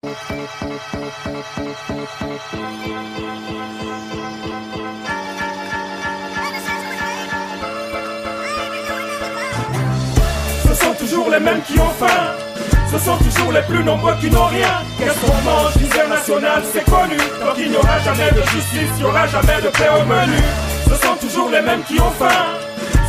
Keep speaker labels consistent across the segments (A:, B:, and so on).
A: Ce sont toujours les mêmes qui ont faim. Ce sont toujours les plus nombreux qui n'ont rien. Qu'est-ce qu'on mange? Misère nationale, c'est connu. Donc il n'y aura jamais de justice, il n'y aura jamais de paix au menu. Ce sont toujours les mêmes qui ont faim.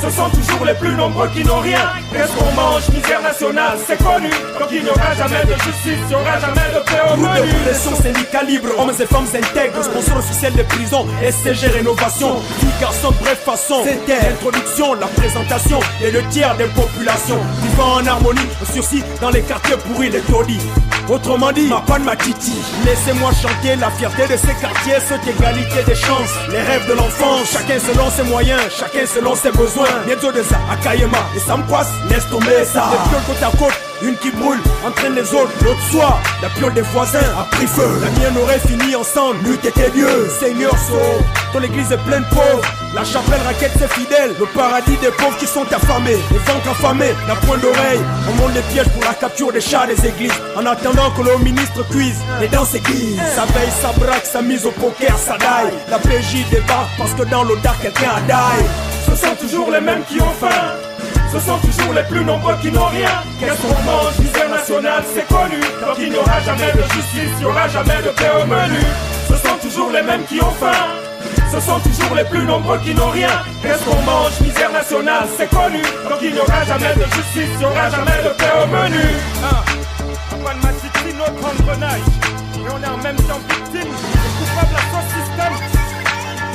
A: Ce sont toujours les plus nombreux qui n'ont rien. Qu'est-ce qu'on mange? Misère nationale, c'est connu. Donc il n'y aura jamais de justice, il n'y aura jamais de paix au menu.
B: Groupe de pression, syndicat libre, hommes et femmes intègres. Sponsor officiel des prisons, SCG Rénovation. Fille, garçon, bref façon. C'était l'introduction, la présentation et le tiers des populations. Vivant en harmonie, au sursis dans les quartiers pourris, les taudis. Autrement dit, ma panne, ma titi. Laissez-moi chanter la fierté de ces quartiers, cette égalité des chances, les rêves de l'enfance. Chacun selon ses moyens, chacun selon ses besoins. Bientôt de ça, à Kayema et Samquas, laisse tomber ça. Des pioles côte à côte, une qui brûle, entraîne les autres. L'autre soir, la piole des voisins a pris feu. La mienne aurait fini ensemble, lutte était mieux. Seigneur sauve, ton église est pleine de pauvres. La chapelle raquette ses fidèles, le paradis des pauvres qui sont affamés. Les ventres affamés, la pointe d'oreille. On monte les pièges pour la capture des chats des églises. En attendant que le ministre cuise, les dents s'aiguisent. Ça veille, ça braque, ça mise au poker, ça daille. La PJ débarque parce que dans l'odeur quelqu'un a daille.
A: Ce sont toujours les mêmes qui ont faim. Ce sont toujours les plus nombreux qui n'ont rien. Qu'est-ce qu'on mange? Misère nationale, c'est connu. Donc il n'y aura jamais de justice, il n'y aura jamais de paix au menu. Ce sont toujours les mêmes qui ont faim. Ce sont toujours les plus nombreux qui n'ont rien. Qu'est-ce qu'on mange? Misère nationale, c'est connu. Donc il n'y aura jamais de justice, il n'y aura jamais de paix au menu. Apan Matiti, notre engrenage. Et on est en même temps victime et coupable à ce système.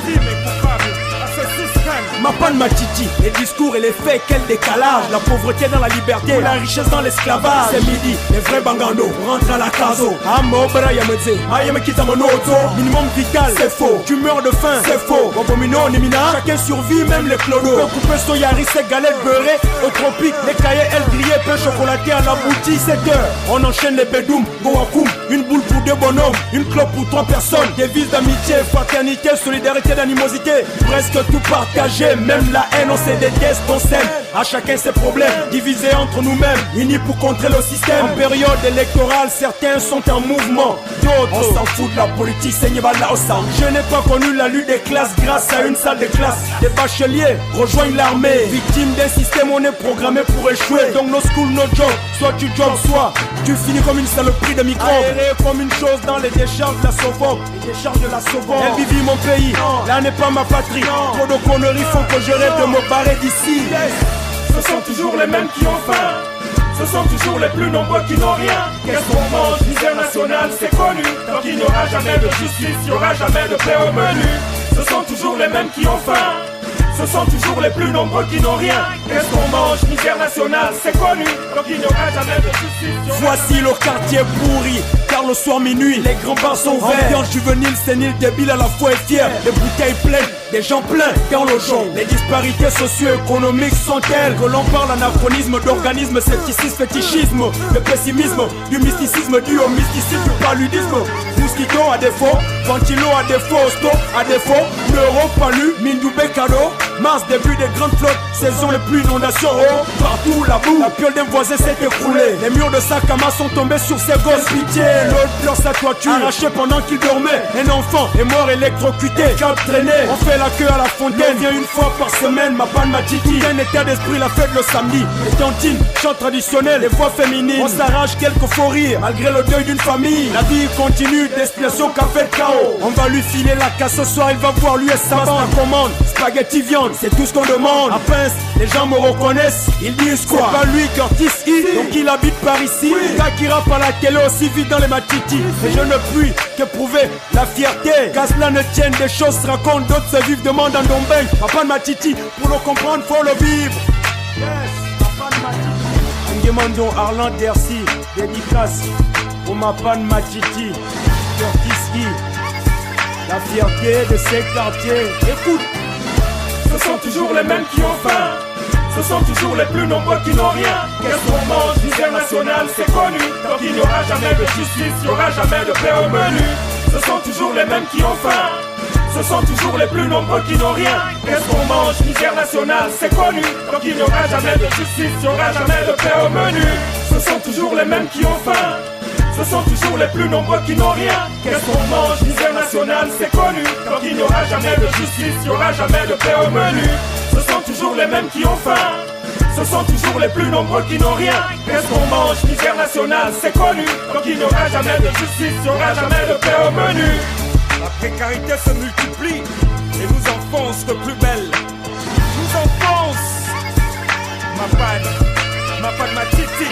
A: Victime et coupable à ce système.
B: Ma panne, ma titi, les discours et les faits, quel décalage. La pauvreté dans la liberté, la richesse dans l'esclavage. C'est midi, les vrais bangando rentrent à la caso. Amobra yamedze, ayamekita monoto. Minimum vital, c'est faux. Tu meurs de faim, c'est faux. Wabomino nimina, chacun survit, même les clodos. Peut couper soyari, c'est galettes beurrées. Au tropique, les cahiers, ailes grillées, pain chocolaté à la boutique. 7 heures, on enchaîne les bédoum, boakoum. Une boule pour 2 bonhommes, une clope pour 3 personnes. Devise d'amitié, fraternité, solidarité, d'animosité. Presque tout partagé, même la haine, on se déteste, on s'aime. À chacun ses problèmes, divisés entre nous-mêmes, unis pour contrer le système. En période électorale, certains sont en mouvement, d'autres on s'en fout de la politique, je n'ai pas connu la lutte des classes grâce à une salle de classe. Des bacheliers rejoignent l'armée, victimes d'un système, on est programmé pour échouer. Donc nos schools, nos jobs, soit tu jobs, soit tu finis comme une saloperie de microbes. Aéré comme une chose dans les décharges de la Sauveur. Les décharges de la Sauveur. Elle vit mon pays, là n'est pas ma patrie. Trop de conneries font que je rêve de me barrer d'ici.
A: Ce sont toujours les mêmes qui ont faim. Ce sont toujours les plus nombreux qui n'ont rien. Qu'est-ce qu'on mange? Misère nationale, c'est connu. Donc il n'y aura jamais de justice, il n'y aura jamais de paix au menu. Ce sont toujours les mêmes qui ont faim. Ce sont toujours les plus nombreux qui n'ont rien. Qu'est-ce qu'on mange? Misère nationale, c'est connu. Donc il n'y aura jamais de justice.
B: Voici le quartier pourri, car le soir minuit, les grands bars sont verts. Ambiance juvénile, sénile, débile à la fois et fier. Les bouteilles pleines, des gens pleins dans le jaune. Les disparités socio-économiques sont telles que l'on parle anachronisme, d'organisme, scepticisme, fétichisme. Le pessimisme, du mysticisme dû au mysticisme, du paludisme. Mosquito à défaut, ventilo à défaut, hosto à défaut, neuro, palu, mindoubé, cadeau. Mars, début des grandes flottes, saison les pluies, inondations, oh, partout la boue, la piole d'un voisin s'est écroulée. Les murs de Sakama sont tombés sur ses gosses, pitié, l'autre pleure sa toiture, arraché pendant qu'il dormait. Un enfant est mort électrocuté, cap traîné, on fait la queue à la fontaine, vient une fois par semaine, ma panne, ma titi. Un état d'esprit, la fête le samedi, les cantines, chants traditionnels, les voix féminines. On s'arrache quelques faux rires, malgré le deuil d'une famille. La vie continue, destination café de chaos. On va lui filer la casse ce soir, il va voir lui et sa bande. La commande, spaghetti viande, c'est tout ce qu'on demande. À pince, les gens me reconnaissent, ils disent quoi? C'est pas lui Curtis E, donc il habite par ici. Oui. Gars qui rappe à la télé aussi vite dans les matitis. Et je ne puis qu'éprouver la fierté, qu'à cela ne tienne, des choses se racontent, d'autres se vivent, demandent en Dombeng. Papa de Matiti, pour le comprendre, faut le vivre. Yes, Papa de Matiti. Nguemando Arland Dercy, dédicace pour ma panne Matiti, Curtis E. La fierté de ces quartiers, écoute.
A: Ce sont toujours les mêmes qui ont faim. Ce sont toujours les plus nombreux qui n'ont rien. Qu'est-ce qu'on mange? Misère nationale, c'est connu. Donc il n'y aura jamais de justice, il n'y aura jamais de paix au menu. Ce sont toujours les mêmes qui ont faim. Ce sont toujours les plus nombreux qui n'ont rien. Qu'est-ce qu'on mange? Misère nationale, c'est connu. Donc il n'y aura jamais de justice, il n'y aura jamais de paix au menu. Ce sont toujours les mêmes qui ont faim. Ce sont toujours les plus nombreux qui n'ont rien. Qu'est-ce qu'on mange? Misère nationale, c'est connu. Tant qu'il n'y aura jamais de justice, il n'y aura jamais de paix au menu. Ce sont toujours les mêmes qui ont faim. Ce sont toujours les plus nombreux qui n'ont rien. Qu'est-ce qu'on mange? Misère nationale, c'est connu. Tant qu'il n'y aura jamais de justice, il n'y aura jamais de paix au menu.
B: La précarité se multiplie et nous enfonce de plus belle. Nous enfonce. Ma panne, ma titi.